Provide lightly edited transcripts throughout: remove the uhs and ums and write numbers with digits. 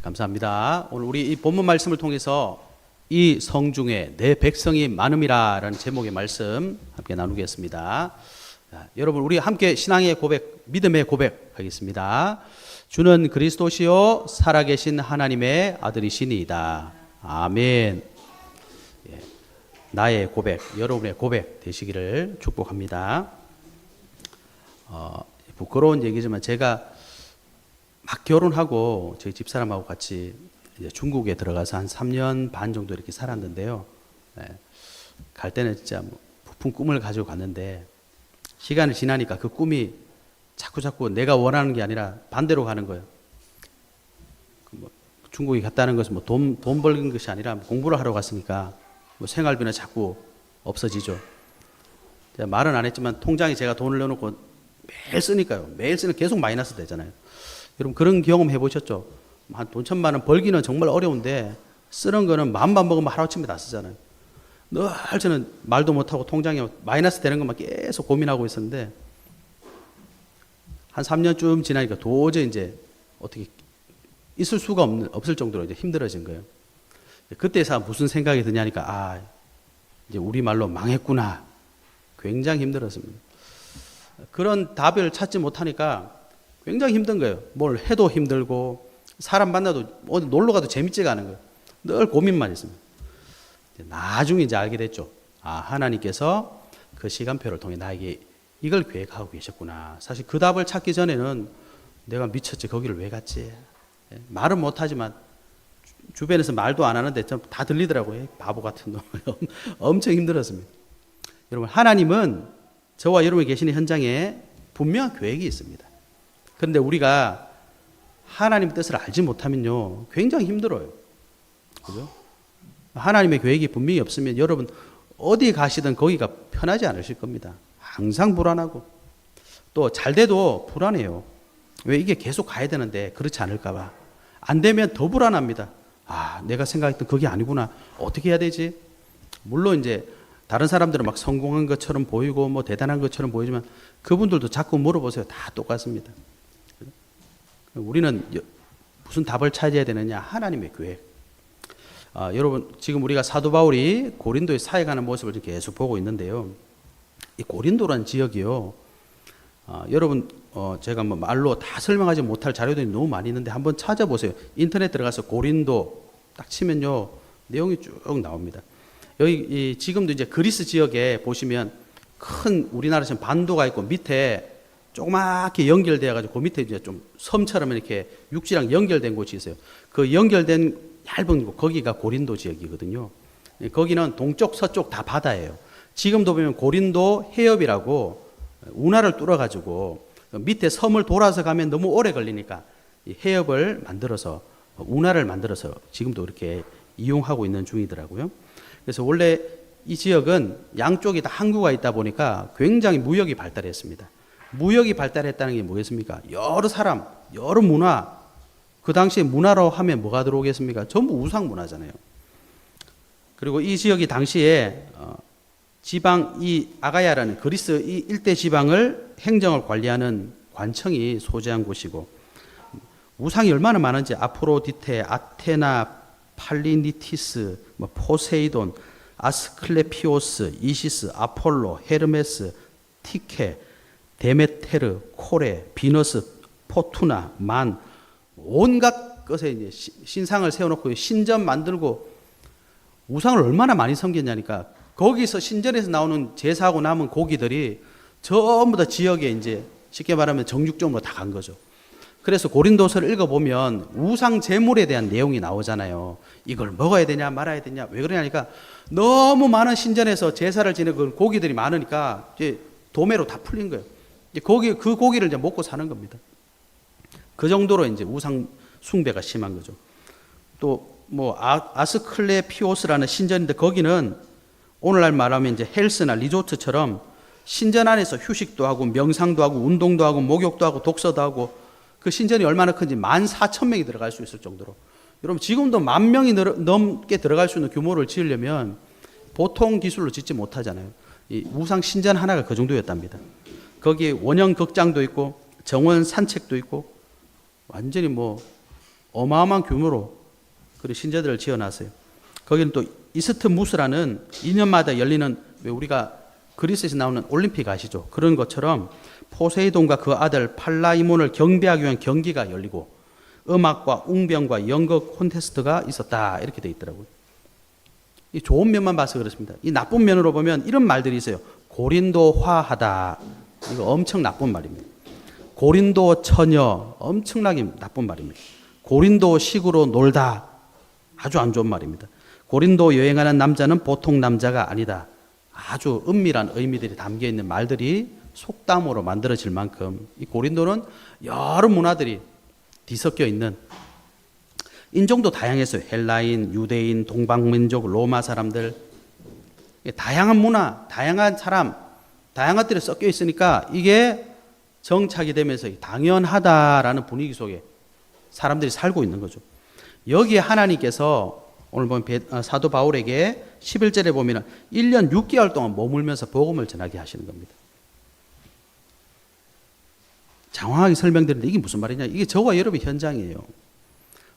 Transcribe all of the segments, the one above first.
감사합니다. 오늘 우리 이 본문 말씀을 통해서 이 성중에 내 백성이 많음이라라는 제목의 말씀 함께 나누겠습니다. 자, 여러분 우리 함께 신앙의 고백, 믿음의 고백 하겠습니다. 주는 그리스도시요 살아계신 하나님의 아들이시니이다. 아멘. 예, 나의 고백, 여러분의 고백 되시기를 축복합니다. 부끄러운 얘기지만 제가 막 결혼하고 저희 집사람하고 같이 이제 중국에 들어가서 한 3년 반 정도 이렇게 살았는데요. 갈 때는 진짜 뭐 부푼 꿈을 가지고 갔는데 시간이 지나니까 그 꿈이 자꾸 내가 원하는 게 아니라 반대로 가는 거예요. 뭐 중국에 갔다는 것은 뭐 돈 벌는 것이 아니라 공부를 하러 갔으니까 뭐 생활비는 자꾸 없어지죠. 제가 말은 안 했지만 통장에 제가 돈을 넣어놓고 매일 쓰니까요. 매일 쓰면 계속 마이너스 되잖아요. 여러분 그런 경험 해보셨죠? 한 돈 1,000만 원 벌기는 정말 어려운데 쓰는 거는 마음만 먹으면 하루아침에 다 쓰잖아요. 늘 저는 말도 못하고 통장에 마이너스 되는 것만 계속 고민하고 있었는데 한 3년쯤 지나니까 도저히 이제 어떻게 있을 수가 없을 정도로 이제 힘들어진 거예요. 그때서 무슨 생각이 드냐니까 이제 우리말로 망했구나. 굉장히 힘들었습니다. 그런 답을 찾지 못하니까 굉장히 힘든 거예요. 뭘 해도 힘들고 사람 만나도 어디 놀러 가도 재밌지가 않은 거예요. 늘 고민만 있습니다. 나중에 이제 알게 됐죠. 하나님께서 그 시간표를 통해 나에게 이걸 계획하고 계셨구나. 사실 그 답을 찾기 전에는 내가 미쳤지 거기를 왜 갔지. 말은 못하지만 주변에서 말도 안 하는데 다 들리더라고요. 바보 같은 놈. 엄청 힘들었습니다. 여러분 하나님은 저와 여러분이 계시는 현장에 분명한 계획이 있습니다. 그런데 우리가 하나님의 뜻을 알지 못하면요, 굉장히 힘들어요. 그죠? 하나님의 계획이 분명히 없으면 여러분 어디 가시든 거기가 편하지 않으실 겁니다. 항상 불안하고 또 잘 돼도 불안해요. 왜 이게 계속 가야 되는데 그렇지 않을까 봐. 안 되면 더 불안합니다. 내가 생각했던 그게 아니구나. 어떻게 해야 되지? 물론 이제 다른 사람들은 막 성공한 것처럼 보이고 뭐 대단한 것처럼 보이지만 그분들도 자꾸 물어보세요. 다 똑같습니다. 우리는 무슨 답을 찾아야 되느냐? 하나님의 계획. 여러분 지금 우리가 사도 바울이 고린도에 사역하는 모습을 계속 보고 있는데요. 이 고린도라는 지역이요. 여러분 제가 뭐 말로 다 설명하지 못할 자료들이 너무 많이 있는데 한번 찾아보세요. 인터넷 들어가서 고린도 딱 치면요 내용이 쭉 나옵니다. 여기 지금도 이제 그리스 지역에 보시면 큰 우리나라처럼 반도가 있고 밑에 조그맣게 연결되어 가지고 그 밑에 이제 좀 섬처럼 이렇게 육지랑 연결된 곳이 있어요. 그 연결된 얇은 곳 거기가 고린도 지역이거든요. 거기는 동쪽 서쪽 다 바다예요. 지금도 보면 고린도 해협이라고 운하를 뚫어 가지고 밑에 섬을 돌아서 가면 너무 오래 걸리니까 이 해협을 만들어서 운하를 만들어서 지금도 이렇게 이용하고 있는 중이더라고요. 그래서 원래 이 지역은 양쪽이 다 항구가 있다 보니까 굉장히 무역이 발달했습니다. 무역이 발달했다는 게 뭐겠습니까? 여러 사람, 여러 문화. 그 당시에 문화로 하면 뭐가 들어오겠습니까? 전부 우상 문화잖아요. 그리고 이 지역이 당시에 지방 이 아가야라는 그리스 이 일대 지방을 행정을 관리하는 관청이 소재한 곳이고 우상이 얼마나 많은지 아프로디테, 아테나, 팔리니티스, 포세이돈, 아스클레피오스, 이시스, 아폴로, 헤르메스, 티케, 데메테르, 코레, 비너스, 포투나, 만 온갖 것에 이제 신상을 세워놓고 신전 만들고 우상을 얼마나 많이 섬겼냐니까 거기서 신전에서 나오는 제사하고 남은 고기들이 전부 다 지역에 이제 쉽게 말하면 정육점으로 다 간 거죠. 그래서 고린도서를 읽어보면 우상 제물에 대한 내용이 나오잖아요. 이걸 먹어야 되냐 말아야 되냐 왜 그러냐니까 너무 많은 신전에서 제사를 지내고 고기들이 많으니까 이제 도매로 다 풀린 거예요. 그 고기를 이제 먹고 사는 겁니다. 그 정도로 이제 우상 숭배가 심한 거죠. 또 뭐 아스클레피오스라는 신전인데 거기는 오늘날 말하면 이제 헬스나 리조트처럼 신전 안에서 휴식도 하고 명상도 하고 운동도 하고 목욕도 하고 독서도 하고 그 신전이 얼마나 큰지 14,000명이 들어갈 수 있을 정도로 여러분 지금도 10,000명이 넘게 들어갈 수 있는 규모를 지으려면 보통 기술로 짓지 못하잖아요. 이 우상 신전 하나가 그 정도였답니다. 거기에 원형 극장도 있고 정원 산책도 있고 완전히 뭐 어마어마한 규모로 그 신전들을 지어놨어요. 거기는 또 이스트무스라는 2년마다 열리는, 왜 우리가 그리스에서 나오는 올림픽 아시죠? 그런 것처럼 포세이돈과 그 아들 팔라이몬을 경배하기 위한 경기가 열리고 음악과 웅변과 연극 콘테스트가 있었다, 이렇게 돼 있더라고요. 이 좋은 면만 봐서 그렇습니다. 이 나쁜 면으로 보면 이런 말들이 있어요. 고린도화하다. 이거 엄청 나쁜 말입니다. 고린도 처녀, 엄청나게 나쁜 말입니다. 고린도식으로 놀다, 아주 안 좋은 말입니다. 고린도 여행하는 남자는 보통 남자가 아니다. 아주 은밀한 의미들이 담겨 있는 말들이 속담으로 만들어질 만큼 이 고린도는 여러 문화들이 뒤섞여 있는, 인종도 다양했어요. 헬라인, 유대인, 동방민족, 로마 사람들, 다양한 문화, 다양한 사람, 다양한 것들이 섞여 있으니까 이게 정착이 되면서 당연하다라는 분위기 속에 사람들이 살고 있는 거죠. 여기에 하나님께서 오늘 보면 사도 바울에게 11절에 보면 1년 6개월 동안 머물면서 복음을 전하게 하시는 겁니다. 장황하게 설명드리는데 이게 무슨 말이냐? 이게 저와 여러분의 현장이에요.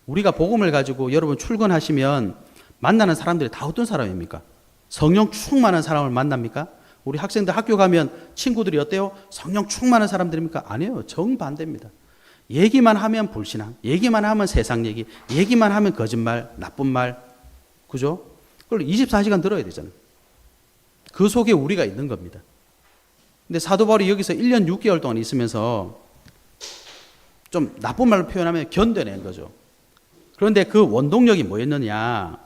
우리가 복음을 가지고 여러분 출근하시면 만나는 사람들이 다 어떤 사람입니까? 성령 충만한 사람을 만납니까? 우리 학생들 학교 가면 친구들이 어때요? 성령 충만한 사람들입니까? 아니에요. 정반대입니다. 얘기만 하면 불신앙, 얘기만 하면 세상 얘기, 얘기만 하면 거짓말, 나쁜 말, 그죠? 그걸 24시간 들어야 되잖아요. 그 속에 우리가 있는 겁니다. 근데 사도 바울이 여기서 1년 6개월 동안 있으면서 좀 나쁜 말로 표현하면 견뎌낸 거죠. 그런데 그 원동력이 뭐였느냐?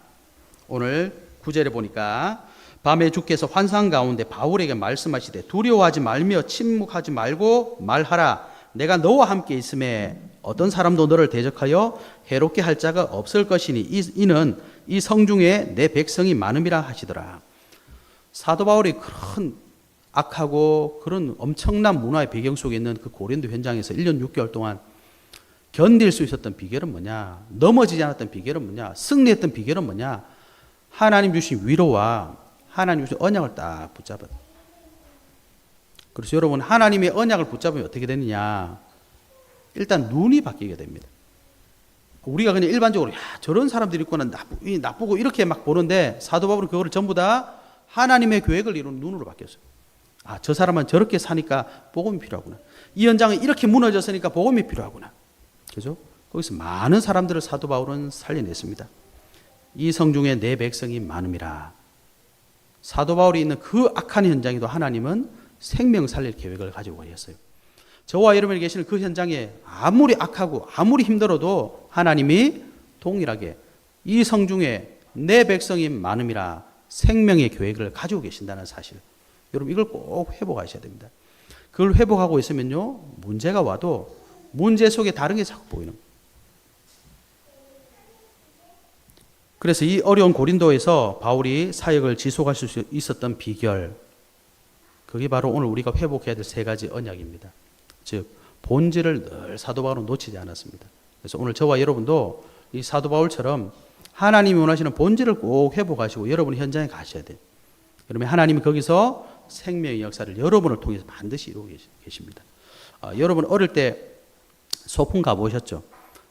오늘 9절에 보니까 밤에 주께서 환상 가운데 바울에게 말씀하시되 두려워하지 말며 침묵하지 말고 말하라. 내가 너와 함께 있음에 어떤 사람도 너를 대적하여 해롭게 할 자가 없을 것이니 이는 이 성중에 내 백성이 많음이라 하시더라. 사도 바울이 그런 악하고 그런 엄청난 문화의 배경 속에 있는 그 고린도 현장에서 1년 6개월 동안 견딜 수 있었던 비결은 뭐냐? 넘어지지 않았던 비결은 뭐냐? 승리했던 비결은 뭐냐? 하나님 주신 위로와 하나님 주신 언약을 딱 붙잡아요. 그래서 여러분, 하나님의 언약을 붙잡으면 어떻게 되느냐? 일단 눈이 바뀌게 됩니다. 우리가 그냥 일반적으로 야, 저런 사람들이 있구나, 나쁘고 이렇게 막 보는데 사도 바울은 그거를 전부 다 하나님의 계획을 이루는 눈으로 바뀌었어요. 아, 저 사람은 저렇게 사니까 복음이 필요하구나. 이 현장은 이렇게 무너졌으니까 복음이 필요하구나. 그죠? 거기서 많은 사람들을 사도 바울은 살려냈습니다. 이 성중에 내 백성이 많음이라. 사도 바울이 있는 그 악한 현장에도 하나님은 생명 살릴 계획을 가지고 계셨어요. 저와 여러분이 계시는 그 현장에 아무리 악하고 아무리 힘들어도 하나님이 동일하게 이 성중에 내 백성이 많음이라 생명의 계획을 가지고 계신다는 사실. 여러분, 이걸 꼭 회복하셔야 됩니다. 그걸 회복하고 있으면요, 문제가 와도 문제 속에 다른 게 자꾸 보이는 거예요. 그래서 이 어려운 고린도에서 바울이 사역을 지속할 수 있었던 비결, 그게 바로 오늘 우리가 회복해야 될 세 가지 언약입니다. 즉 본질을 늘 사도 바울은 놓치지 않았습니다. 그래서 오늘 저와 여러분도 이 사도 바울처럼 하나님이 원하시는 본질을 꼭 회복하시고 여러분 현장에 가셔야 돼요. 그러면 하나님이 거기서 생명의 역사를 여러분을 통해서 반드시 이루고 계십니다. 여러분 어릴 때 소풍 가보셨죠?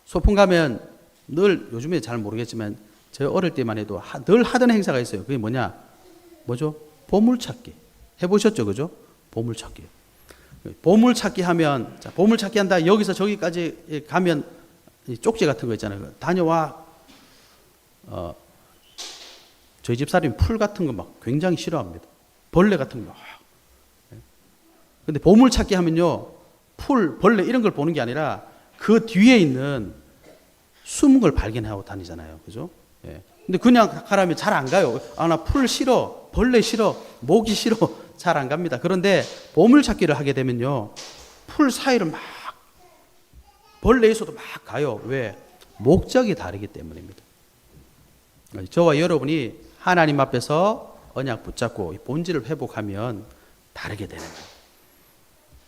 소풍 가면 늘, 요즘에 잘 모르겠지만 저 어릴 때만 해도 늘 하던 행사가 있어요. 그게 뭐죠? 보물찾기. 해보셨죠? 그죠? 보물찾기. 보물찾기 하면, 자, 보물찾기 한다. 여기서 저기까지 가면 쪽지 같은 거 있잖아요. 다녀와. 저희 집 사람이 풀 같은 거 막 굉장히 싫어합니다. 벌레 같은 거. 근데 보물찾기 하면요, 풀, 벌레 이런 걸 보는 게 아니라 그 뒤에 있는 숨은 걸 발견하고 다니잖아요. 그죠? 예. 근데 그냥 가라면 잘 안 가요. 아, 나 풀 싫어, 벌레 싫어, 모기 싫어, 잘 안 갑니다. 그런데 보물찾기를 하게 되면요, 풀 사이를 막, 벌레 있어도 막 가요. 왜? 목적이 다르기 때문입니다. 저와 여러분이 하나님 앞에서 언약 붙잡고 본질을 회복하면 다르게 되는 거예요.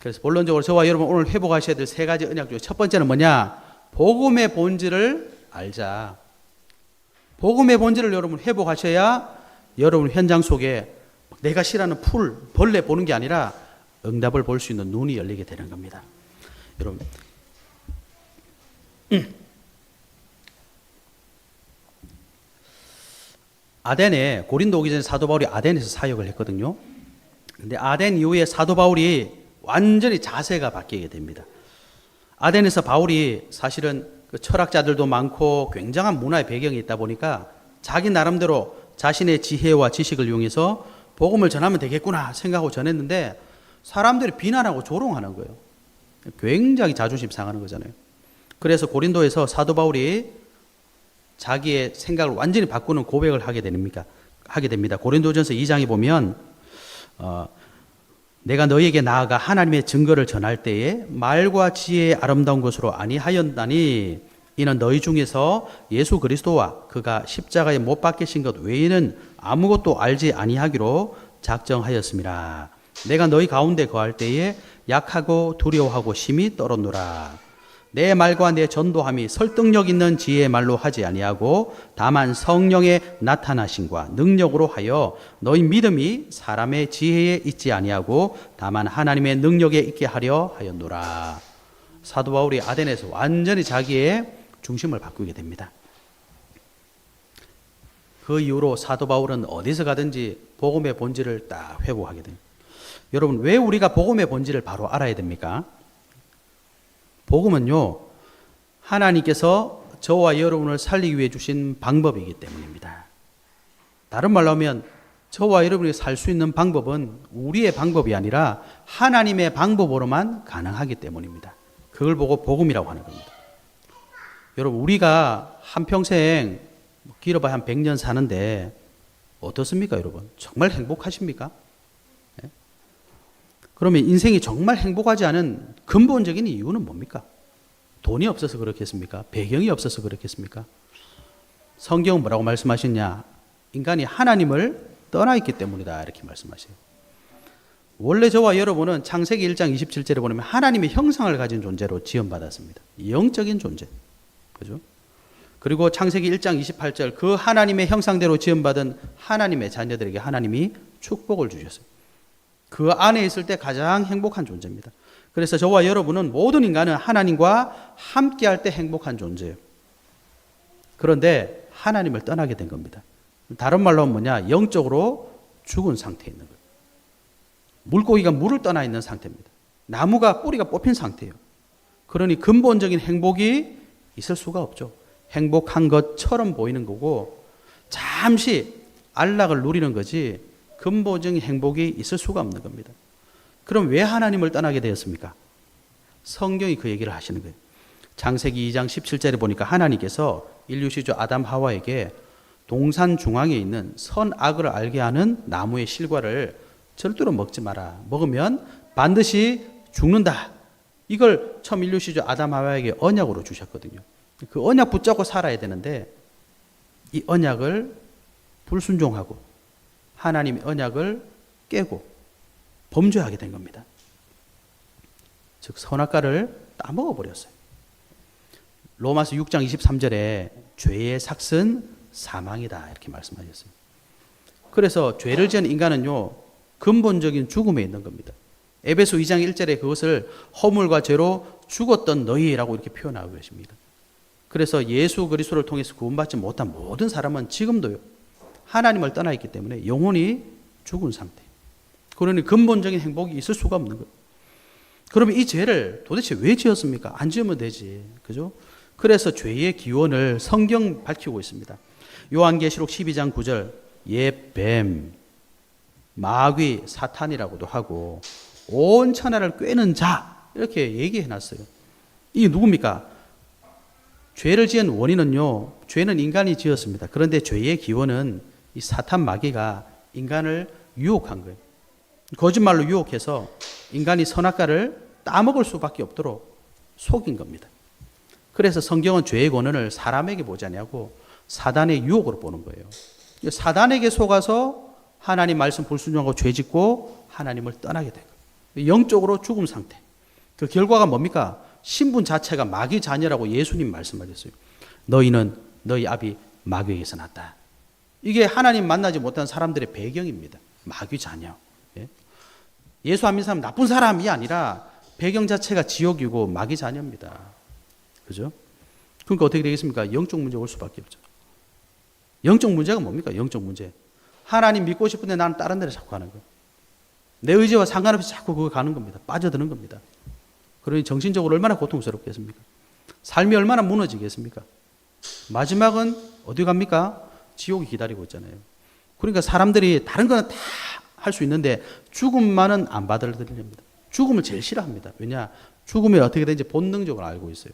그래서 본론적으로 저와 여러분 오늘 회복하셔야 될 세 가지 언약 중에 첫 번째는 뭐냐? 복음의 본질을 알자. 복음의 본질을 여러분 회복하셔야 여러분 현장 속에 내가 싫어하는 풀, 벌레 보는 게 아니라 응답을 볼 수 있는 눈이 열리게 되는 겁니다. 여러분, 아덴에, 고린도 오기 전에 사도 바울이 아덴에서 사역을 했거든요. 근데 아덴 이후에 사도 바울이 완전히 자세가 바뀌게 됩니다. 아덴에서 바울이 사실은 그 철학자들도 많고 굉장한 문화의 배경이 있다 보니까 자기 나름대로 자신의 지혜와 지식을 이용해서 복음을 전하면 되겠구나 생각하고 전했는데 사람들이 비난하고 조롱하는 거예요. 굉장히 자존심 상하는 거잖아요. 그래서 고린도에서 사도 바울이 자기의 생각을 완전히 바꾸는 고백을 하게 됩니다. 고린도전서 2장에 보면 내가 너희에게 나아가 하나님의 증거를 전할 때에 말과 지혜의 아름다운 것으로 아니하였나니 이는 너희 중에서 예수 그리스도와 그가 십자가에 못 박히신 것 외에는 아무것도 알지 아니하기로 작정하였습니다. 내가 너희 가운데 거할 때에 약하고 두려워하고 심히 떨었노라. 내 말과 내 전도함이 설득력 있는 지혜의 말로 하지 아니하고 다만 성령의 나타나심과 능력으로 하여 너희 믿음이 사람의 지혜에 있지 아니하고 다만 하나님의 능력에 있게 하려 하였노라. 사도 바울이 아덴에서 완전히 자기의 중심을 바꾸게 됩니다. 그 이후로 사도 바울은 어디서 가든지 복음의 본질을 딱 회고하게 됩니다. 여러분, 왜 우리가 복음의 본질을 바로 알아야 됩니까? 복음은요, 하나님께서 저와 여러분을 살리기 위해 주신 방법이기 때문입니다. 다른 말로 하면 저와 여러분이 살 수 있는 방법은 우리의 방법이 아니라 하나님의 방법으로만 가능하기 때문입니다. 그걸 보고 복음이라고 하는 겁니다. 여러분, 우리가 한평생 길어봐야 한 100년 사는데 어떻습니까, 여러분? 정말 행복하십니까? 네? 그러면 인생이 정말 행복하지 않은 근본적인 이유는 뭡니까? 돈이 없어서 그렇겠습니까? 배경이 없어서 그렇겠습니까? 성경은 뭐라고 말씀하셨냐? 인간이 하나님을 떠나 있기 때문이다, 이렇게 말씀하세요. 원래 저와 여러분은 창세기 1장 27절에 보면 하나님의 형상을 가진 존재로 지음받았습니다. 영적인 존재. 그죠? 그리고 창세기 1장 28절 그 하나님의 형상대로 지음받은 하나님의 자녀들에게 하나님이 축복을 주셨어요. 그 안에 있을 때 가장 행복한 존재입니다. 그래서 저와 여러분은 모든 인간은 하나님과 함께할 때 행복한 존재예요. 그런데 하나님을 떠나게 된 겁니다. 다른 말로 하면 뭐냐? 영적으로 죽은 상태에 있는 거예요. 물고기가 물을 떠나 있는 상태입니다. 나무가 뿌리가 뽑힌 상태예요. 그러니 근본적인 행복이 있을 수가 없죠. 행복한 것처럼 보이는 거고 잠시 안락을 누리는 거지 근본적인 행복이 있을 수가 없는 겁니다. 그럼 왜 하나님을 떠나게 되었습니까? 성경이 그 얘기를 하시는 거예요. 창세기 2장 17절에 보니까 하나님께서 인류 시조 아담 하와에게 동산 중앙에 있는 선악을 알게 하는 나무의 실과를 절대로 먹지 마라. 먹으면 반드시 죽는다. 이걸 처음 인류 시조 아담 하와에게 언약으로 주셨거든요. 그 언약 붙잡고 살아야 되는데 이 언약을 불순종하고 하나님의 언약을 깨고 범죄하게 된 겁니다. 즉 선악과를 따먹어 버렸어요. 로마서 6장 23절에 죄의 삭은 사망이다 이렇게 말씀하셨어요. 그래서 죄를 지은 인간은요 근본적인 죽음에 있는 겁니다. 에베소 2장 1절에 그것을 허물과 죄로 죽었던 너희라고 이렇게 표현하고 계십니다. 그래서 예수 그리스도를 통해서 구원받지 못한 모든 사람은 지금도요 하나님을 떠나 있기 때문에 영혼이 죽은 상태. 그러니 근본적인 행복이 있을 수가 없는 거예요. 그러면 이 죄를 도대체 왜 지었습니까? 안 지으면 되지. 그죠? 그래서 죄의 기원을 성경 밝히고 있습니다. 요한계시록 12장 9절 옛 뱀, 마귀, 사탄이라고도 하고 온 천하를 꿰는 자 이렇게 얘기해 놨어요. 이게 누굽니까? 죄를 지은 원인은요. 죄는 인간이 지었습니다. 그런데 죄의 기원은 이 사탄 마귀가 인간을 유혹한 거예요. 거짓말로 유혹해서 인간이 선악과를 따먹을 수밖에 없도록 속인 겁니다. 그래서 성경은 죄의 권한을 사람에게 보지 않냐고 사단의 유혹으로 보는 거예요. 사단에게 속아서 하나님 말씀 불순종하고 죄 짓고 하나님을 떠나게 된 거예요. 영적으로 죽음 상태. 그 결과가 뭡니까? 신분 자체가 마귀 자녀라고 예수님 말씀하셨어요. 너희는 너희 아비 마귀에게서 났다. 이게 하나님 만나지 못한 사람들의 배경입니다. 마귀 자녀. 예수 안 믿는 사람 나쁜 사람이 아니라 배경 자체가 지옥이고 마귀 자녀입니다. 그죠? 그러니까 어떻게 되겠습니까? 영적 문제가 올 수밖에 없죠. 영적 문제가 뭡니까? 영적 문제. 하나님 믿고 싶은데 나는 다른 데를 자꾸 가는 거예요. 내 의지와 상관없이 자꾸 그거 가는 겁니다. 빠져드는 겁니다. 그러니 정신적으로 얼마나 고통스럽겠습니까? 삶이 얼마나 무너지겠습니까? 마지막은 어디 갑니까? 지옥이 기다리고 있잖아요. 그러니까 사람들이 다른 거는 다 할 수 있는데 죽음만은 안 받아들입니다. 죽음을 제일 싫어합니다. 왜냐? 죽음이 어떻게 되는지 본능적으로 알고 있어요.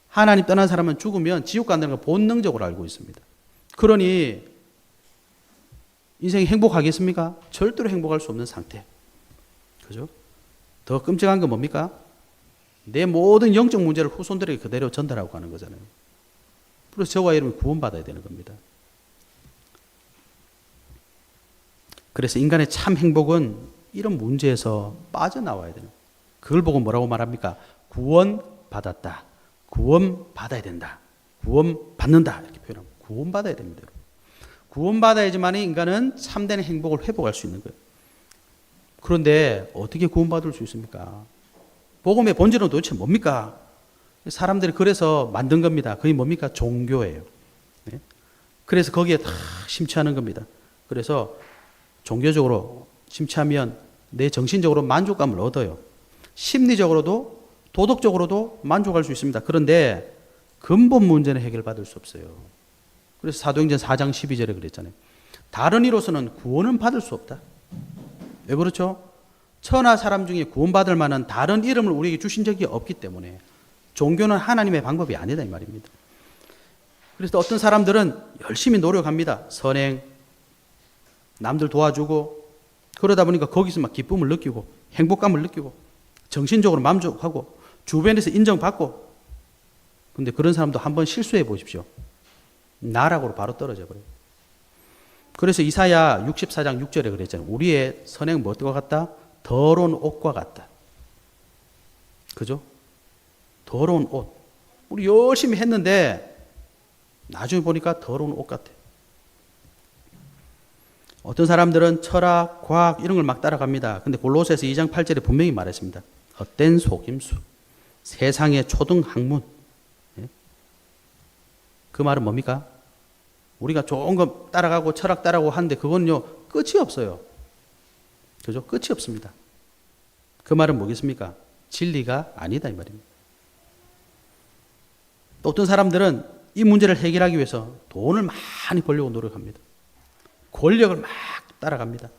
하나님 떠난 사람은 죽으면 지옥 간다는 걸 본능적으로 알고 있습니다. 그러니 인생이 행복하겠습니까? 절대로 행복할 수 없는 상태. 그죠? 더 끔찍한 건 뭡니까? 내 모든 영적 문제를 후손들에게 그대로 전달하고 가는 거잖아요. 그래서 저와 여러분이 구원받아야 되는 겁니다. 그래서 인간의 참 행복은 이런 문제에서 빠져나와야 되는 거예요. 그걸 보고 뭐라고 말합니까? 구원받았다. 구원받아야 된다. 구원받는다. 이렇게 표현합니다. 구원받아야 됩니다. 구원받아야지만 인간은 참된 행복을 회복할 수 있는 거예요. 그런데 어떻게 구원받을 수 있습니까? 복음의 본질은 도대체 뭡니까? 사람들이 그래서 만든 겁니다. 그게 뭡니까? 종교예요. 네? 그래서 거기에 다 심취하는 겁니다. 그래서 종교적으로 심취하면 내 정신적으로 만족감을 얻어요. 심리적으로도 도덕적으로도 만족할 수 있습니다. 그런데 근본 문제는 해결받을 수 없어요. 그래서 사도행전 4장 12절에 그랬잖아요. 다른 이로서는 구원은 받을 수 없다. 왜 그렇죠? 천하 사람 중에 구원받을 만한 다른 이름을 우리에게 주신 적이 없기 때문에 종교는 하나님의 방법이 아니다 이 말입니다. 그래서 어떤 사람들은 열심히 노력합니다. 선행, 남들 도와주고 그러다 보니까 거기서 막 기쁨을 느끼고 행복감을 느끼고 정신적으로 만족하고 주변에서 인정받고 근데 그런 사람도 한번 실수해 보십시오. 나락으로 바로 떨어져 버려요. 그래서 이사야 64장 6절에 그랬잖아요. 우리의 선행은 무엇과 같다? 더러운 옷과 같다. 그죠? 더러운 옷. 우리 열심히 했는데 나중에 보니까 더러운 옷 같아요. 어떤 사람들은 철학, 과학 이런 걸 막 따라갑니다. 근데 골로새서 2장 8절에 분명히 말했습니다. 헛된 속임수, 세상의 초등 학문. 그 말은 뭡니까? 우리가 좋은 거 따라가고 철학 따라가고 하는데 그건요 끝이 없어요. 그죠? 끝이 없습니다. 그 말은 뭐겠습니까? 진리가 아니다 이 말입니다. 또 어떤 사람들은 이 문제를 해결하기 위해서 돈을 많이 벌려고 노력합니다. 권력을 막 따라갑니다.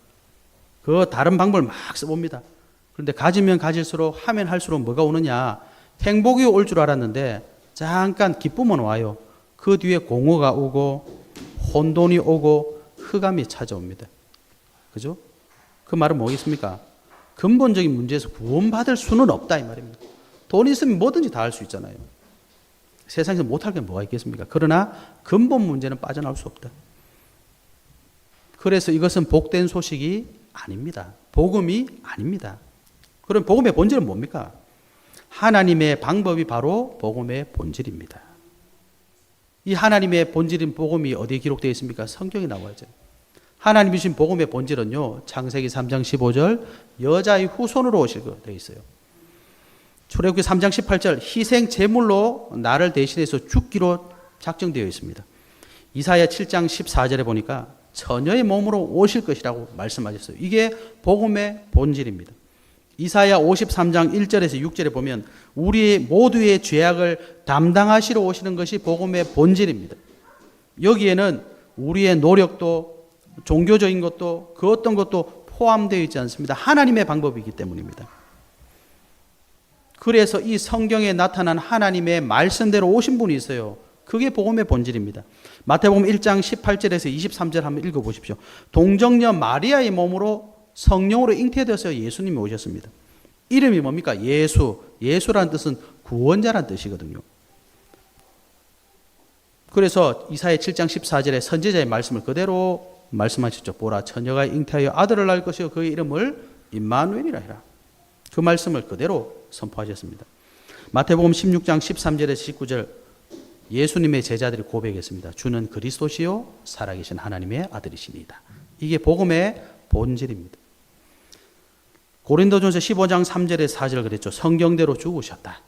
그 다른 방법을 막 써봅니다. 그런데 가지면 가질수록 하면 할수록 뭐가 오느냐? 행복이 올 줄 알았는데 잠깐 기쁨은 와요. 그 뒤에 공허가 오고 혼돈이 오고 흑암이 찾아옵니다. 그죠? 그 말은 뭐겠습니까? 근본적인 문제에서 구원받을 수는 없다 이 말입니다. 돈 있으면 뭐든지 다 할 수 있잖아요. 세상에서 못할 게 뭐가 있겠습니까? 그러나 근본 문제는 빠져나올 수 없다. 그래서 이것은 복된 소식이 아닙니다. 복음이 아닙니다. 그럼 복음의 본질은 뭡니까? 하나님의 방법이 바로 복음의 본질입니다. 이 하나님의 본질인 복음이 어디에 기록되어 있습니까? 성경에 나와야죠. 하나님이 주신 복음의 본질은요. 창세기 3장 15절 여자의 후손으로 오실 거 되어 있어요. 출애굽기 3장 18절 희생 제물로 나를 대신해서 죽기로 작정되어 있습니다. 이사야 7장 14절에 보니까 처녀의 몸으로 오실 것이라고 말씀하셨어요. 이게 복음의 본질입니다. 이사야 53장 1절에서 6절에 보면 우리 모두의 죄악을 담당하시러 오시는 것이 복음의 본질입니다. 여기에는 우리의 노력도 종교적인 것도 그 어떤 것도 포함되어 있지 않습니다. 하나님의 방법이기 때문입니다. 그래서 이 성경에 나타난 하나님의 말씀대로 오신 분이 있어요. 그게 복음의 본질입니다. 마태복음 1장 18절에서 23절 한번 읽어보십시오. 동정녀 마리아의 몸으로 성령으로 잉태되어서 예수님이 오셨습니다. 이름이 뭡니까? 예수. 예수라는 뜻은 구원자라는 뜻이거든요. 그래서 이사야 7장 14절에 선지자의 말씀을 그대로 말씀하셨죠. 보라 처녀가 잉태하여 아들을 낳을 것이요 그의 이름을 임마누엘이라 해라. 그 말씀을 그대로 선포하셨습니다. 마태복음 16장 13절에서 19절 예수님의 제자들이 고백했습니다. 주는 그리스도시요 살아계신 하나님의 아들이시니이다. 이게 복음의 본질입니다. 고린도전서 15장 3절에서 4절 그랬죠. 성경대로 죽으셨다.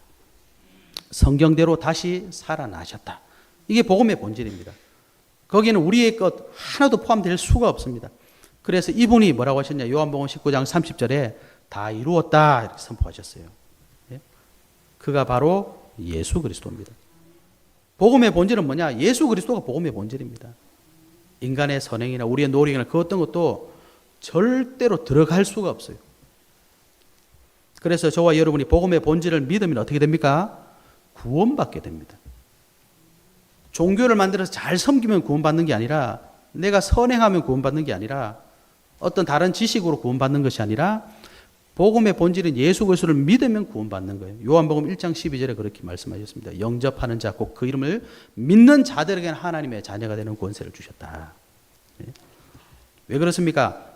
성경대로 다시 살아나셨다. 이게 복음의 본질입니다. 거기에는 우리의 것 하나도 포함될 수가 없습니다. 그래서 이분이 뭐라고 하셨냐? 요한복음 19장 30절에 다 이루었다 이렇게 선포하셨어요. 예? 그가 바로 예수 그리스도입니다. 복음의 본질은 뭐냐? 예수 그리스도가 복음의 본질입니다. 인간의 선행이나 우리의 노력이나 그 어떤 것도 절대로 들어갈 수가 없어요. 그래서 저와 여러분이 복음의 본질을 믿으면 어떻게 됩니까? 구원받게 됩니다. 종교를 만들어서 잘 섬기면 구원받는 게 아니라, 내가 선행하면 구원받는 게 아니라, 어떤 다른 지식으로 구원받는 것이 아니라 복음의 본질은 예수 그리스도를 믿으면 구원받는 거예요. 요한복음 1장 12절에 그렇게 말씀하셨습니다. 영접하는 자, 곧 그 이름을 믿는 자들에게는 하나님의 자녀가 되는 권세를 주셨다. 왜 그렇습니까?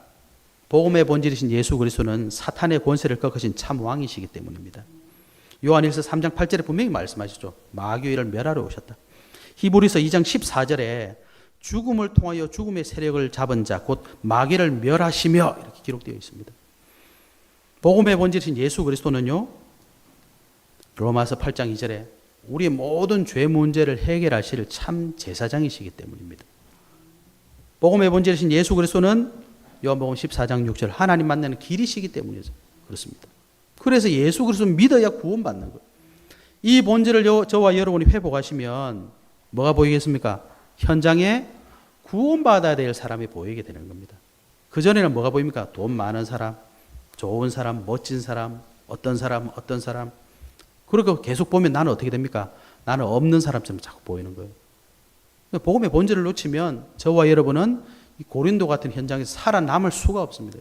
복음의 본질이신 예수 그리스도는 사탄의 권세를 꺾으신 참 왕이시기 때문입니다. 요한일서 3장 8절에 분명히 말씀하시죠. 마귀를 멸하러 오셨다. 히브리서 2장 14절에 죽음을 통하여 죽음의 세력을 잡은 자, 곧 마귀를 멸하시며 이렇게 기록되어 있습니다. 복음의 본질이신 예수 그리스도는요, 로마서 8장 2절에 우리의 모든 죄 문제를 해결하실 참 제사장이시기 때문입니다. 복음의 본질이신 예수 그리스도는 요한복음 14장 6절 하나님 만나는 길이시기 때문에 그렇습니다. 그래서 예수 그리스도를 믿어야 구원받는 거예요. 이 본질을 저와 여러분이 회복하시면 뭐가 보이겠습니까? 현장에 구원받아야 될 사람이 보이게 되는 겁니다. 그전에는 뭐가 보입니까? 돈 많은 사람, 좋은 사람, 멋진 사람, 어떤 사람. 그리고 계속 보면 나는 어떻게 됩니까? 나는 없는 사람처럼 자꾸 보이는 거예요. 복음의 본질을 놓치면 저와 여러분은 이 고린도 같은 현장에서 살아남을 수가 없습니다.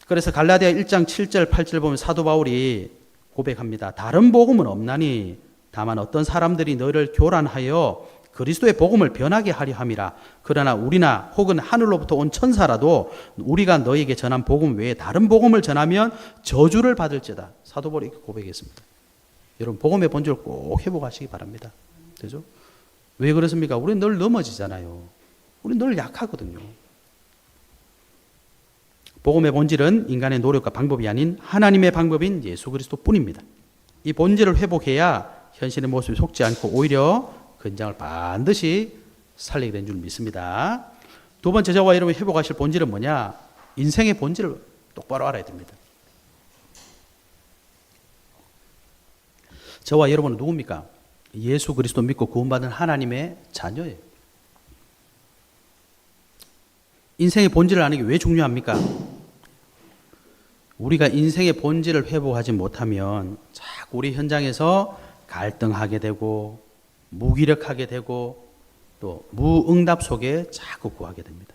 그래서 갈라디아 1장 7절 8절 보면 사도 바울이 고백합니다. 다른 복음은 없나니 다만 어떤 사람들이 너를 교란하여 그리스도의 복음을 변하게 하려 함이라. 그러나 우리나 혹은 하늘로부터 온 천사라도 우리가 너에게 전한 복음 외에 다른 복음을 전하면 저주를 받을지다. 사도 바울이 이렇게 고백했습니다. 여러분 복음의 본질을 꼭 회복하시기 바랍니다. 그죠? 왜 그렇습니까? 우리는 늘 넘어지잖아요. 우리는 늘 약하거든요. 복음의 본질은 인간의 노력과 방법이 아닌 하나님의 방법인 예수 그리스도 뿐입니다. 이 본질을 회복해야 현실의 모습에 속지 않고 오히려 근장을 반드시 살리게 된 줄 믿습니다. 두 번째 저와 여러분이 회복하실 본질은 뭐냐? 인생의 본질을 똑바로 알아야 됩니다. 저와 여러분은 누굽니까? 예수 그리스도 믿고 구원받은 하나님의 자녀예요. 인생의 본질을 아는 게 왜 중요합니까? 우리가 인생의 본질을 회복하지 못하면 자꾸 우리 현장에서 갈등하게 되고 무기력하게 되고 또 무응답 속에 자꾸 구하게 됩니다.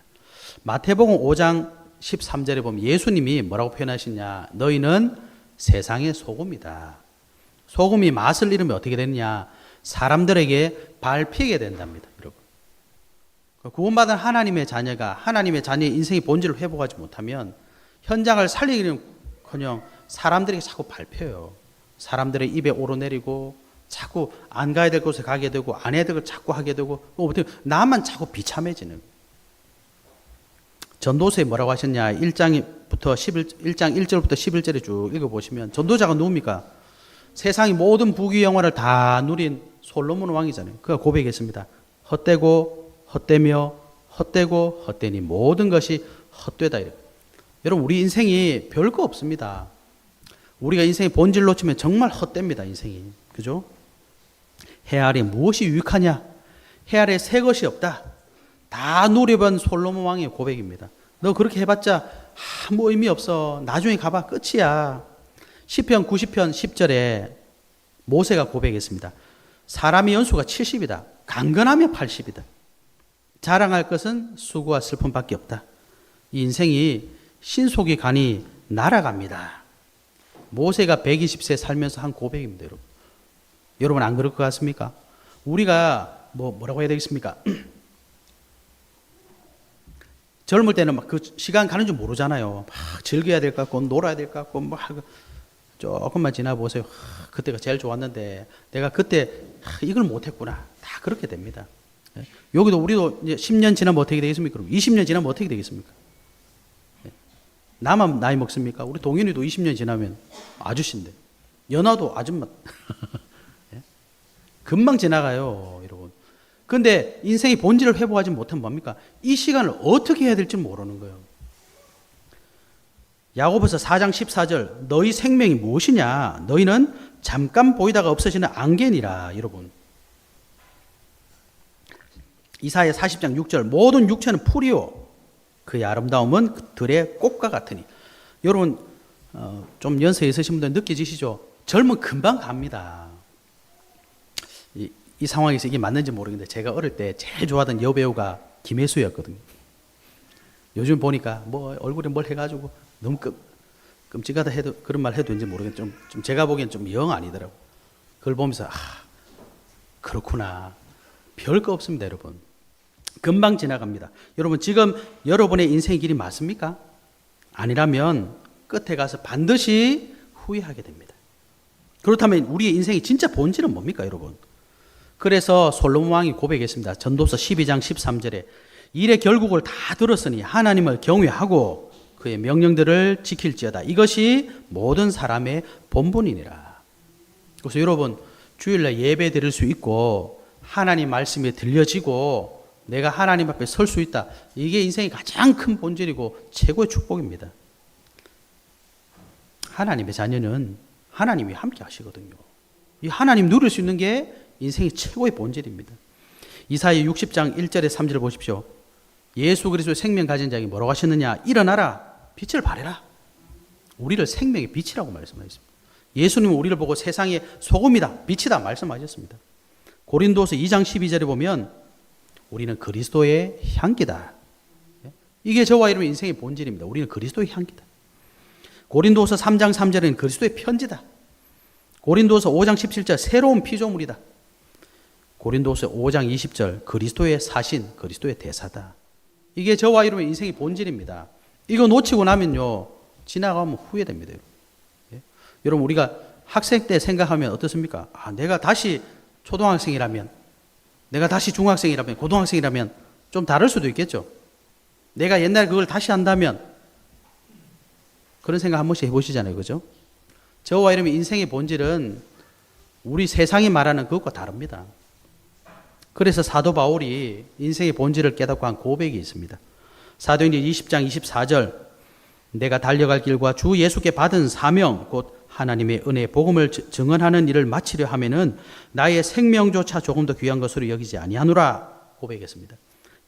마태복음 5장 13절에 보면 예수님이 뭐라고 표현하시냐? 너희는 세상의 소금이다. 소금이 맛을 잃으면 어떻게 되느냐? 사람들에게 밟히게 된답니다. 여러분. 구원받은 하나님의 자녀가 하나님의 자녀의 인생의 본질을 회복하지 못하면 현장을 살리기는커녕 사람들에게 자꾸 밟혀요. 사람들의 입에 오르내리고 자꾸 안 가야 될 곳에 가게 되고 안 해야 될 걸 자꾸 하게 되고 나만 자꾸 비참해지는. 전도서에 뭐라고 하셨냐? 1장 1절부터 11절에 쭉 읽어보시면 전도자가 누굽니까? 세상의 모든 부귀 영화를 다 누린 솔로몬 왕이잖아요. 그가 고백했습니다. 헛되고 헛되며 헛되고 헛되니 모든 것이 헛되다. 여러분 우리 인생이 별거 없습니다. 우리가 인생의 본질 놓치면 정말 헛됩니다. 인생이. 그죠? 해 아래 무엇이 유익하냐? 해 아래 새 것이 없다. 다 누려본 솔로몬 왕의 고백입니다. 너 그렇게 해봤자 아무 의미 없어. 나중에 가봐 끝이야. 시편 90편 10절에 모세가 고백했습니다. 사람의 연수가 70이다. 강건하면 80이다. 자랑할 것은 수고와 슬픔밖에 없다. 이 인생이 신속이 가니 날아갑니다. 모세가 120세 살면서 한 고백입니다. 여러분. 여러분 안 그럴 것 같습니까? 우리가 뭐라고 해야 되겠습니까? 젊을 때는 막 그 시간 가는 줄 모르잖아요. 막 즐겨야 될 것 같고 놀아야 될 것 같고 막 조금만 지나 보세요. 그때가 제일 좋았는데 내가 그때 이걸 못했구나. 다 그렇게 됩니다. 여기도 우리도 이제 10년 지나면 어떻게 되겠습니까? 그럼 20년 지나면 어떻게 되겠습니까? 나만 나이 먹습니까? 우리 동현이도 20년 지나면 아저씨인데 연하도 아줌마. 금방 지나가요, 여러분. 근데 인생의 본질을 회복하지 못하면 뭡니까? 이 시간을 어떻게 해야 될지 모르는 거예요. 야고보서 4장 14절 너희 생명이 무엇이냐? 너희는 잠깐 보이다가 없어지는 안개니라. 여러분. 이사야 40장 6절 모든 육체는 풀이요 그의 아름다움은 들의 꽃과 같으니. 여러분 좀 연세 있으신 분들 느껴지시죠? 젊은 금방 갑니다. 이 상황에서 이게 맞는지 모르겠는데 제가 어릴 때 제일 좋아하던 여배우가 김혜수였거든요. 요즘 보니까 뭐 얼굴에 뭘 해가지고 너무 끔찍하다 해도 그런 말 해도 되는지 모르겠는데 좀 제가 보기엔 좀 영 아니더라고. 그걸 보면서 그렇구나. 별거 없습니다, 여러분. 금방 지나갑니다. 여러분 지금 여러분의 인생의 길이 맞습니까? 아니라면 끝에 가서 반드시 후회하게 됩니다. 그렇다면 우리의 인생의 진짜 본질은 뭡니까, 여러분? 그래서 솔로몬 왕이 고백했습니다. 전도서 12장 13절에 일의 결국을 다 들었으니 하나님을 경외하고 그의 명령들을 지킬지어다. 이것이 모든 사람의 본분이니라. 그래서 여러분 주일날 예배 드릴 수 있고 하나님 말씀이 들려지고 내가 하나님 앞에 설 수 있다. 이게 인생의 가장 큰 본질이고 최고의 축복입니다. 하나님의 자녀는 하나님이 함께 하시거든요. 이 하나님 누릴 수 있는 게 인생의 최고의 본질입니다. 이사야 60장 1절에 3절을 보십시오. 예수 그리스도의 생명 가진 자에게 뭐라고 하셨느냐? 일어나라. 빛을 발해라. 우리를 생명의 빛이라고 말씀하셨습니다. 예수님은 우리를 보고 세상의 소금이다, 빛이다 말씀하셨습니다. 고린도서 2장 12절에 보면 우리는 그리스도의 향기다. 이게 저와 여러분의 인생의 본질입니다. 우리는 그리스도의 향기다. 고린도서 3장 3절은 그리스도의 편지다. 고린도서 5장 17절 새로운 피조물이다. 고린도서 5장 20절 그리스도의 사신, 그리스도의 대사다. 이게 저와 여러분의 인생의 본질입니다. 이거 놓치고 나면요 지나가면 후회됩니다. 여러분 우리가 학생 때 생각하면 어떻습니까? 내가 다시 초등학생이라면, 내가 다시 중학생이라면, 고등학생이라면 좀 다를 수도 있겠죠. 내가 옛날에 그걸 다시 한다면, 그런 생각 한 번씩 해보시잖아요. 그죠? 저와 여러분의 인생의 본질은 우리 세상이 말하는 그것과 다릅니다. 그래서 사도 바울이 인생의 본질을 깨닫고 한 고백이 있습니다. 사도행전 20장 24절 내가 달려갈 길과 주 예수께 받은 사명 곧 하나님의 은혜 복음을 증언하는 일을 마치려 하면은 나의 생명조차 조금 더 귀한 것으로 여기지 아니하노라 고백했습니다.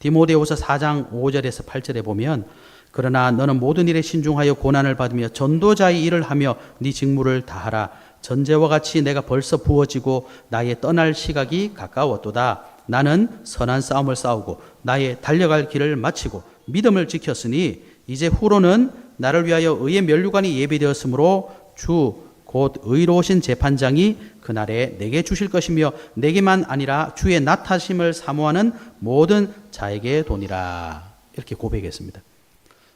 디모데후서 4장 5절에서 8절에 보면 그러나 너는 모든 일에 신중하여 고난을 받으며 전도자의 일을 하며 네 직무를 다하라. 전제와 같이 내가 벌써 부어지고 나의 떠날 시각이 가까웠도다. 나는 선한 싸움을 싸우고 나의 달려갈 길을 마치고 믿음을 지켰으니 이제 후로는 나를 위하여 의의 면류관이 예비되었으므로 주 곧 의로우신 재판장이 그날에 내게 주실 것이며 내게만 아니라 주의 나타심을 사모하는 모든 자에게 도니라. 이렇게 고백했습니다.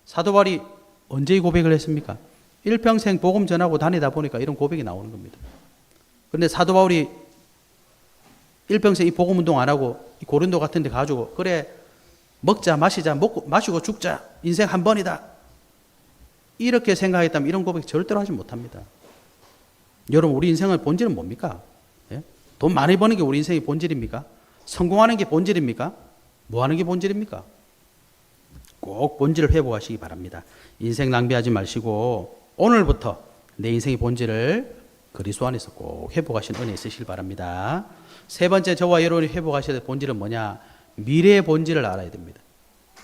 사도 바울이 언제 이 고백을 했습니까? 일평생 복음 전하고 다니다 보니까 이런 고백이 나오는 겁니다. 그런데 사도 바울이 일평생 이 복음 운동 안 하고 이 고린도 같은 데 가지고 그래 먹자 마시자 먹고 마시고 죽자 인생 한 번이다 이렇게 생각했다면 이런 고백 절대로 하지 못합니다. 여러분 우리 인생의 본질은 뭡니까? 예? 돈 많이 버는 게 우리 인생의 본질입니까? 성공하는 게 본질입니까? 뭐 하는 게 본질입니까? 꼭 본질을 회복하시기 바랍니다. 인생 낭비하지 마시고 오늘부터 내 인생의 본질을 그리스도 안에서 꼭 회복하시는 은혜 있으시길 바랍니다. 세 번째 저와 여러분이 회복하셔야 될 본질은 뭐냐? 미래의 본질을 알아야 됩니다.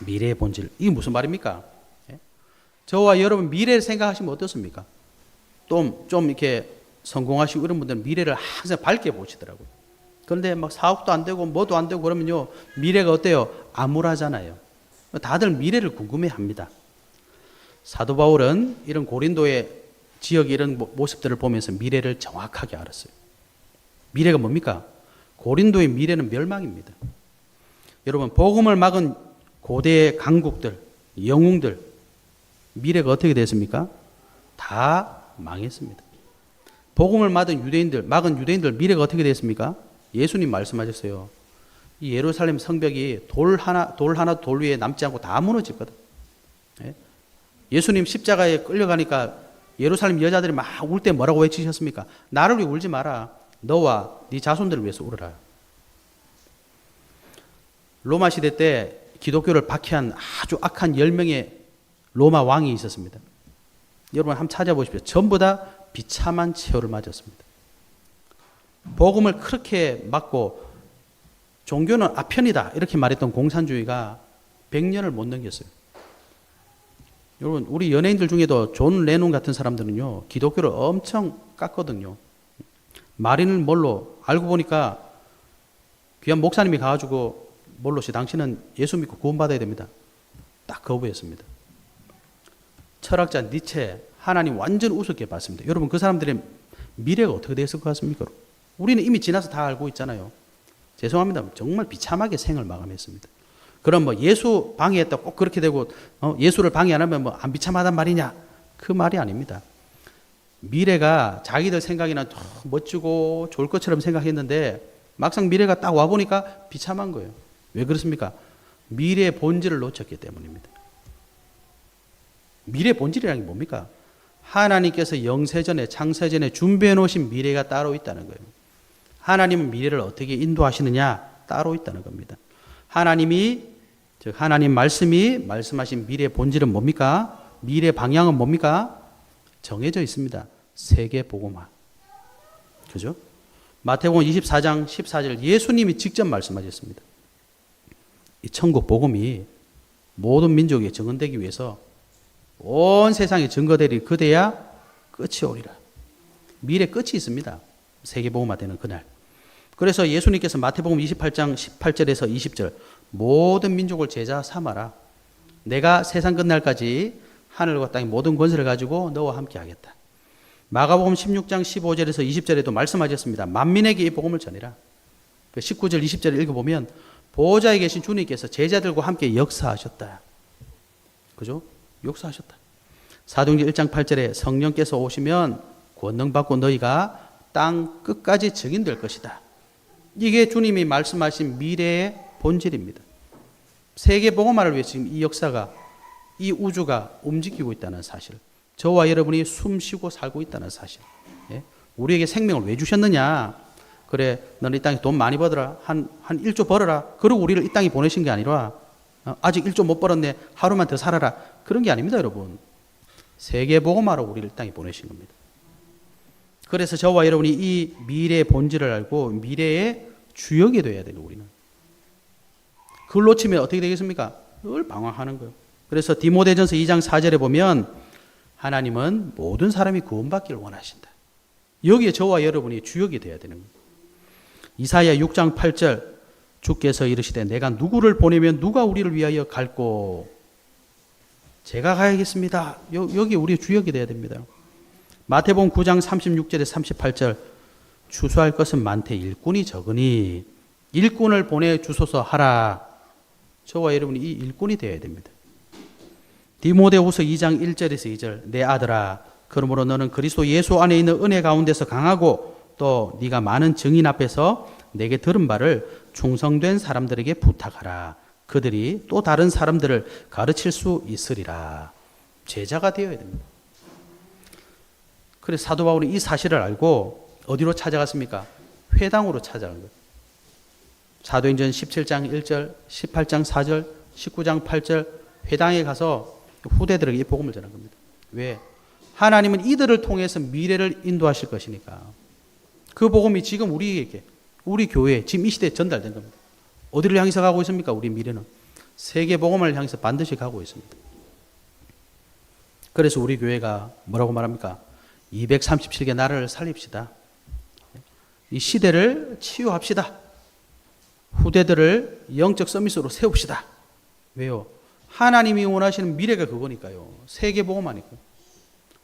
미래의 본질. 이게 무슨 말입니까? 예? 저와 여러분 미래를 생각하시면 어떻습니까? 좀 이렇게 성공하시고 이런 분들은 미래를 항상 밝게 보시더라고요. 그런데 막 사업도 안 되고 뭐도 안 되고 그러면요 미래가 어때요? 암울하잖아요. 다들 미래를 궁금해합니다. 사도 바울은 이런 고린도의 지역의 이런 모습들을 보면서 미래를 정확하게 알았어요. 미래가 뭡니까? 고린도의 미래는 멸망입니다. 여러분 복음을 막은 고대의 강국들, 영웅들 미래가 어떻게 됐습니까? 다 망했습니다. 복음을 막은 유대인들 미래가 어떻게 됐습니까? 예수님 말씀하셨어요. 이 예루살렘 성벽이 돌 하나 돌 위에 남지 않고 다 무너졌거든. 예? 예수님 십자가에 끌려가니까 예루살렘 여자들이 막 울 때 뭐라고 외치셨습니까? 나를 위해 울지 마라. 너와 네 자손들을 위해서 울어라. 로마 시대 때 기독교를 박해한 아주 악한 10명의 로마 왕이 있었습니다. 여러분 한번 찾아보십시오. 전부 다 비참한 최후를 맞았습니다. 복음을 그렇게 막고 종교는 아편이다 이렇게 말했던 공산주의가 100년을 못 넘겼어요. 여러분 우리 연예인들 중에도 존 레논 같은 사람들은요 기독교를 엄청 깠거든요. 마리는 뭘로 알고 보니까 귀한 목사님이 가가지고 뭘로시 당신은 예수 믿고 구원받아야 됩니다. 딱 거부했습니다. 철학자 니체 하나님 완전 우습게 봤습니다. 여러분 그 사람들의 미래가 어떻게 됐을 것 같습니까? 우리는 이미 지나서 다 알고 있잖아요. 죄송합니다. 정말 비참하게 생을 마감했습니다. 그럼 뭐 예수 방해했다 꼭 그렇게 되고 예수를 방해 안 하면 뭐 안 비참하단 말이냐? 그 말이 아닙니다. 미래가 자기들 생각에는 멋지고 좋을 것처럼 생각했는데 막상 미래가 딱 와보니까 비참한 거예요. 왜 그렇습니까? 미래의 본질을 놓쳤기 때문입니다. 미래의 본질이라는 게 뭡니까? 하나님께서 영세전에 창세전에 준비해 놓으신 미래가 따로 있다는 거예요. 하나님은 미래를 어떻게 인도하시느냐 따로 있다는 겁니다. 하나님이 즉 하나님 말씀이 말씀하신 미래의 본질은 뭡니까? 미래 방향은 뭡니까? 정해져 있습니다. 세계 복음화. 그죠? 마태복음 24장 14절 예수님이 직접 말씀하셨습니다. 이 천국 복음이 모든 민족에 증언되기 위해서 온 세상에 증거되리 그대야 끝이 오리라. 미래 끝이 있습니다. 세계 복음화 되는 그날. 그래서 예수님께서 마태복음 28장 18절에서 20절 모든 민족을 제자 삼아라. 내가 세상 끝날까지 하늘과 땅의 모든 권세를 가지고 너와 함께 하겠다. 마가복음 16장 15절에서 20절에도 말씀하셨습니다. 만민에게 이 복음을 전해라. 19절 20절을 읽어보면 보호자에 계신 주님께서 제자들과 함께 역사하셨다. 그죠? 역사하셨다. 사도행전 1장 8절에 성령께서 오시면 권능 받고 너희가 땅 끝까지 증인될 것이다. 이게 주님이 말씀하신 미래의 본질입니다. 세계 복음화를 위해 지금 이 역사가 이 우주가 움직이고 있다는 사실. 저와 여러분이 숨쉬고 살고 있다는 사실. 예? 우리에게 생명을 왜 주셨느냐? 그래, 너는 이 땅에 돈 많이 벌어라. 한 1조 벌어라. 그리고 우리를 이 땅에 보내신 게 아니라 아직 1조 못 벌었네. 하루만 더 살아라. 그런 게 아닙니다, 여러분. 세계 복음화로 우리를 이 땅에 보내신 겁니다. 그래서 저와 여러분이 이 미래의 본질을 알고 미래의 주역이 되어야 돼요, 우리는. 그걸 놓치면 어떻게 되겠습니까? 늘 방황하는 거예요. 그래서 디모데전서 2장 4절에 보면 하나님은 모든 사람이 구원받기를 원하신다. 여기에 저와 여러분이 주역이 되어야 되는 거예요. 이사야 6장 8절 주께서 이르시되 내가 누구를 보내면 누가 우리를 위하여 갈꼬? 제가 가야겠습니다. 여기 우리의 주역이 되어야 됩니다. 마태복음 9장 36절에 38절 추수할 것은 많되 일꾼이 적으니 일꾼을 보내주소서 하라. 저와 여러분이 이 일꾼이 되어야 됩니다. 디모데후서 2장 1절에서 2절 내 아들아 그러므로 너는 그리스도 예수 안에 있는 은혜 가운데서 강하고 또 네가 많은 증인 앞에서 내게 들은 바를 충성된 사람들에게 부탁하라. 그들이 또 다른 사람들을 가르칠 수 있으리라. 제자가 되어야 됩니다. 그래서 사도 바울이 이 사실을 알고 어디로 찾아갔습니까? 회당으로 찾아간 거예요. 사도행전 17장 1절, 18장 4절, 19장 8절 회당에 가서 후대들에게 이 복음을 전한 겁니다. 왜? 하나님은 이들을 통해서 미래를 인도하실 것이니까. 그 복음이 지금 우리에게, 우리 교회에 지금 이 시대에 전달된 겁니다. 어디를 향해서 가고 있습니까? 우리 미래는 세계 복음을 향해서 반드시 가고 있습니다. 그래서 우리 교회가 뭐라고 말합니까? 237개 나라를 살립시다. 이 시대를 치유합시다. 후대들을 영적 서밋으로 세웁시다. 왜요? 하나님이 원하시는 미래가 그거니까요. 세계 복음하니까.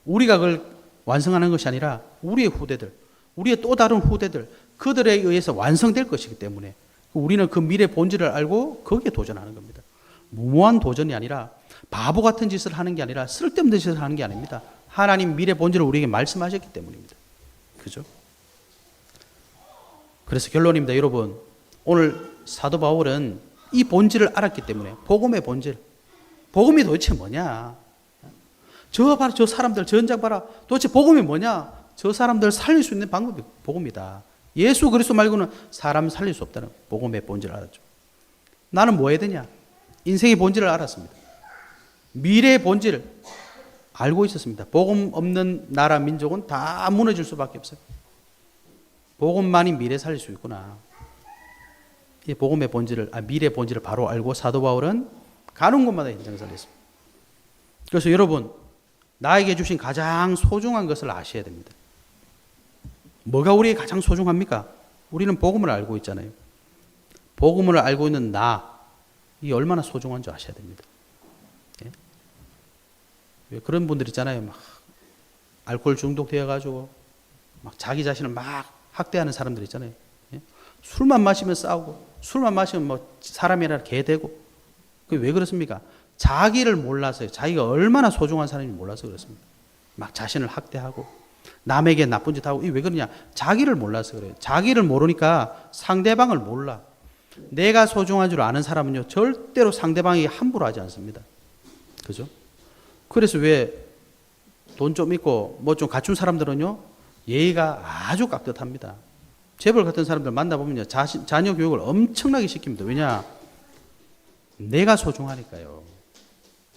우리가 그걸 완성하는 것이 아니라 우리의 후대들, 우리의 또 다른 후대들, 그들에 의해서 완성될 것이기 때문에 우리는 그 미래 본질을 알고 거기에 도전하는 겁니다. 무모한 도전이 아니라 바보 같은 짓을 하는 게 아니라 쓸데없는 짓을 하는 게 아닙니다. 하나님 미래 본질을 우리에게 말씀하셨기 때문입니다. 그죠? 그래서 결론입니다. 여러분, 오늘 사도 바울은 이 본질을 알았기 때문에 복음의 본질, 복음이 도대체 뭐냐? 저 봐라, 저 사람들, 저 현장 봐라. 도대체 복음이 뭐냐? 저 사람들 살릴 수 있는 방법이 복음이다. 예수 그리스도 말고는 사람 살릴 수 없다는 복음의 본질을 알았죠. 나는 뭐 해야 되냐? 인생의 본질을 알았습니다. 미래의 본질을 알고 있었습니다. 복음 없는 나라 민족은 다 무너질 수밖에 없어요. 복음만이 미래 살릴 수 있구나. 이 복음의 본질을, 미래의 본질을 바로 알고 사도 바울은 가는 곳마다 현장을 살렸습니다. 그래서 여러분, 나에게 주신 가장 소중한 것을 아셔야 됩니다. 뭐가 우리에게 가장 소중합니까? 우리는 복음을 알고 있잖아요. 복음을 알고 있는 이 얼마나 소중한 줄 아셔야 됩니다. 예? 왜 그런 분들 있잖아요. 막 알코올 중독되어가지고 막 자기 자신을 막 학대하는 사람들 있잖아요. 예? 술만 마시면 싸우고, 술만 마시면 뭐 사람이 아니라 개 되고. 그게 왜 그렇습니까? 자기를 몰라서요. 자기가 얼마나 소중한 사람인지 몰라서 그렇습니다. 막 자신을 학대하고 남에게 나쁜 짓 하고. 왜 그러냐? 자기를 몰라서 그래요. 자기를 모르니까 상대방을 몰라. 내가 소중한 줄 아는 사람은요, 절대로 상대방이 함부로 하지 않습니다. 그죠? 그래서 왜 돈 좀 있고 뭐 좀 갖춘 사람들은요, 예의가 아주 깍듯합니다. 재벌 같은 사람들 만나보면요, 자녀 교육을 엄청나게 시킵니다. 왜냐? 내가 소중하니까요.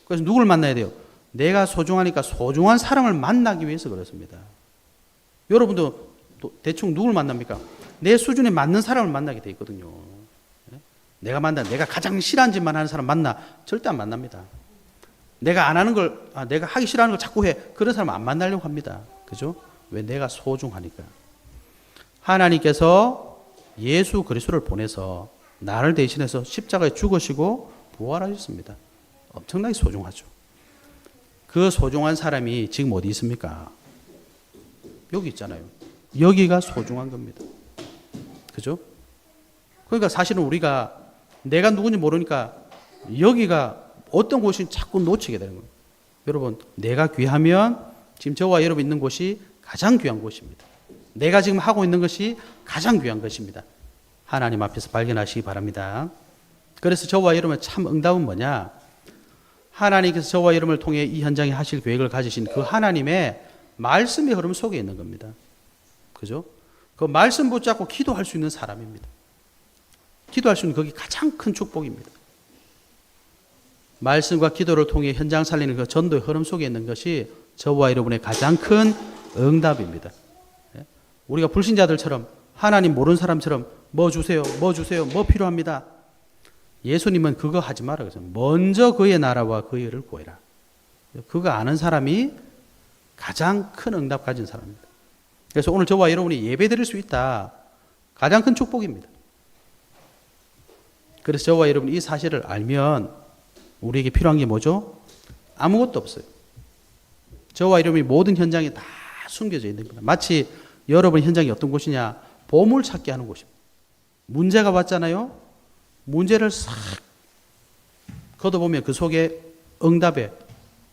그래서 누굴 만나야 돼요? 내가 소중하니까 소중한 사람을 만나기 위해서 그렇습니다. 여러분도 대충 누굴 만납니까? 내 수준에 맞는 사람을 만나게 돼 있거든요. 내가 가장 싫어하는 짓만 하는 사람 만나? 절대 안 만납니다. 내가 안 하는 걸, 내가 하기 싫어하는 걸 자꾸 해. 그런 사람 안 만나려고 합니다. 그죠? 왜? 내가 소중하니까. 하나님께서 예수 그리스도를 보내서 나를 대신해서 십자가에 죽으시고 부활하셨습니다. 엄청나게 소중하죠. 그 소중한 사람이 지금 어디 있습니까? 여기 있잖아요. 여기가 소중한 겁니다. 그죠? 그러니까 사실은 우리가 내가 누군지 모르니까 여기가 어떤 곳인지 자꾸 놓치게 되는 거예요. 여러분, 내가 귀하면 지금 저와 여러분 있는 곳이 가장 귀한 곳입니다. 내가 지금 하고 있는 것이 가장 귀한 것입니다. 하나님 앞에서 발견하시기 바랍니다. 그래서 저와 여러분의 참 응답은 뭐냐? 하나님께서 저와 여러분을 통해 이 현장에 하실 계획을 가지신 그 하나님의 말씀의 흐름 속에 있는 겁니다. 그죠? 그 말씀 붙잡고 기도할 수 있는 사람입니다. 기도할 수 있는 그게 가장 큰 축복입니다. 말씀과 기도를 통해 현장 살리는 그 전도의 흐름 속에 있는 것이 저와 여러분의 가장 큰 응답입니다. 우리가 불신자들처럼 하나님 모르는 사람처럼 뭐 주세요, 뭐 주세요, 뭐 필요합니다. 예수님은 그거 하지 마라 그랬어요. 먼저 그의 나라와 그의 의를 구해라. 그거 아는 사람이 가장 큰 응답 가진 사람입니다. 그래서 오늘 저와 여러분이 예배 드릴 수 있다. 가장 큰 축복입니다. 그래서 저와 여러분이 이 사실을 알면 우리에게 필요한 게 뭐죠? 아무것도 없어요. 저와 여러분이 모든 현장에 다 숨겨져 있는 겁니다. 마치 여러분 현장이 어떤 곳이냐? 보물 찾기 하는 곳입니다. 문제가 왔잖아요. 문제를 싹 걷어보면 그 속에 응답의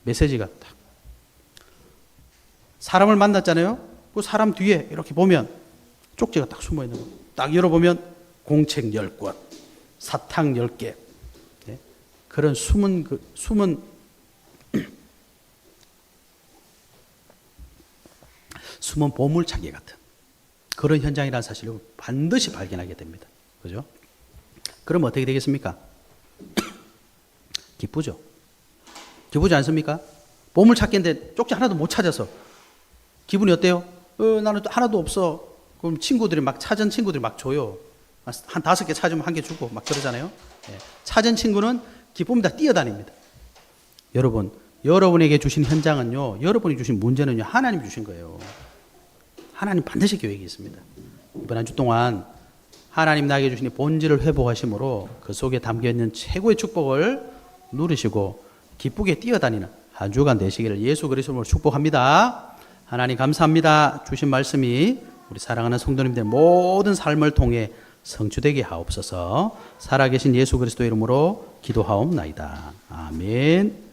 메시지가 딱. 사람을 만났잖아요. 그 사람 뒤에 이렇게 보면 쪽지가 딱 숨어 있는 거예요. 딱 열어보면 공책 10권, 사탕 10개. 네? 그런 숨은 보물찾기 같은 그런 현장이라는 사실을 반드시 발견하게 됩니다. 그죠? 그럼 어떻게 되겠습니까? 기쁘죠? 기쁘지 않습니까? 보물찾기인데 쪽지 하나도 못 찾아서 기분이 어때요? 나는 하나도 없어. 그럼 친구들이 찾은 친구들이 막 줘요. 한 5개 찾으면 1개 주고 막 그러잖아요. 네. 찾은 친구는 기쁨이다 뛰어다닙니다. 여러분, 여러분에게 주신 현장은요, 여러분이 주신 문제는요, 하나님 주신 거예요. 하나님 반드시 계획이 있습니다. 이번 한 주 동안 하나님 나에게 주신 본질을 회복하심으로 그 속에 담겨있는 최고의 축복을 누리시고 기쁘게 뛰어다니는 한 주간 되시기를 예수 그리스도로 축복합니다. 하나님 감사합니다. 주신 말씀이 우리 사랑하는 성도님들의 모든 삶을 통해 성취되게 하옵소서. 살아계신 예수 그리스도 이름으로 기도하옵나이다. 아멘.